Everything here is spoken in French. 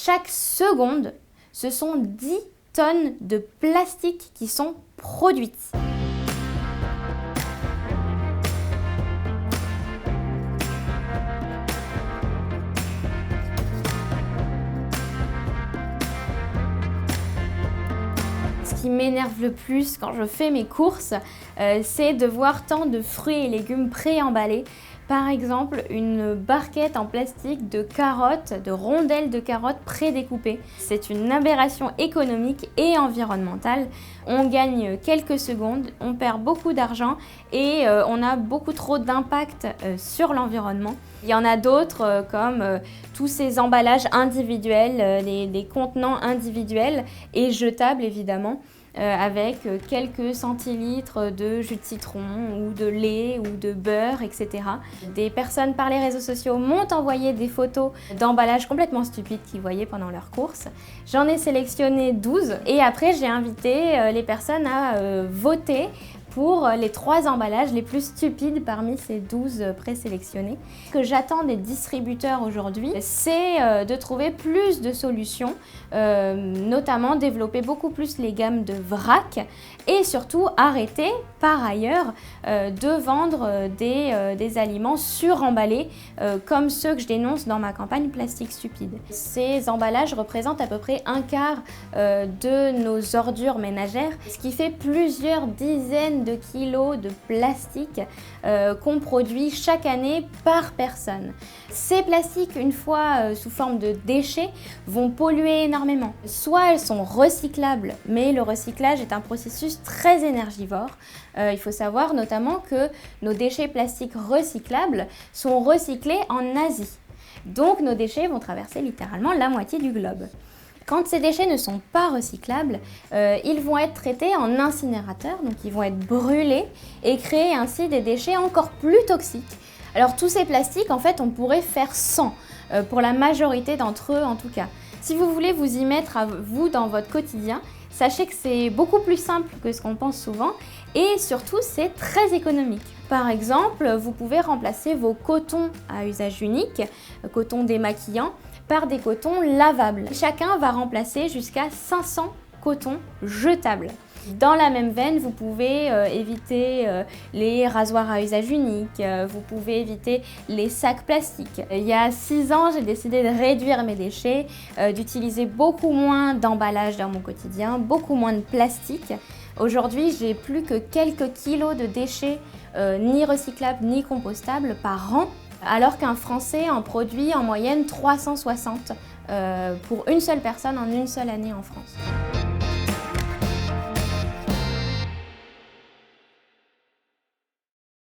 Chaque seconde, ce sont 10 tonnes de plastique qui sont produites. Ce qui m'énerve le plus quand je fais mes courses, c'est de voir tant de fruits et légumes préemballés. Par exemple, une barquette en plastique de carottes, de rondelles de carottes prédécoupées. C'est une aberration économique et environnementale. On gagne quelques secondes, on perd beaucoup d'argent et on a beaucoup trop d'impact sur l'environnement. Il y en a d'autres comme tous ces emballages individuels, les contenants individuels et jetables évidemment. Avec quelques centilitres de jus de citron ou de lait ou de beurre, etc. Des personnes par les réseaux sociaux m'ont envoyé des photos d'emballages complètement stupides qu'ils voyaient pendant leurs courses. J'en ai sélectionné 12 et après j'ai invité les personnes à voter pour les 3 emballages les plus stupides parmi ces 12 présélectionnés. Ce que j'attends des distributeurs aujourd'hui, c'est de trouver plus de solutions, notamment développer beaucoup plus les gammes de vrac et surtout arrêter par ailleurs de vendre des aliments suremballés comme ceux que je dénonce dans ma campagne Plastique Stupide. Ces emballages représentent à peu près un quart de nos ordures ménagères, ce qui fait plusieurs dizaines de kilos de plastique qu'on produit chaque année par personne. Ces plastiques, une fois sous forme de déchets, vont polluer énormément. Soit elles sont recyclables, mais le recyclage est un processus très énergivore. Il faut savoir notamment que nos déchets plastiques recyclables sont recyclés en Asie. Donc nos déchets vont traverser littéralement la moitié du globe. Quand ces déchets ne sont pas recyclables, ils vont être traités en incinérateur, donc ils vont être brûlés et créer ainsi des déchets encore plus toxiques. Alors tous ces plastiques, en fait, on pourrait faire sans, pour la majorité d'entre eux en tout cas. Si vous voulez vous y mettre à vous dans votre quotidien, sachez que c'est beaucoup plus simple que ce qu'on pense souvent et surtout c'est très économique. Par exemple, vous pouvez remplacer vos cotons à usage unique, coton démaquillant, par des cotons lavables. Chacun va remplacer jusqu'à 500 cotons jetables. Dans la même veine, vous pouvez éviter les rasoirs à usage unique, vous pouvez éviter les sacs plastiques. Il y a 6 ans, j'ai décidé de réduire mes déchets, d'utiliser beaucoup moins d'emballage dans mon quotidien, beaucoup moins de plastique. Aujourd'hui, j'ai plus que quelques kilos de déchets ni recyclables ni compostables par an, alors qu'un Français en produit en moyenne 360 pour une seule personne en une seule année en France.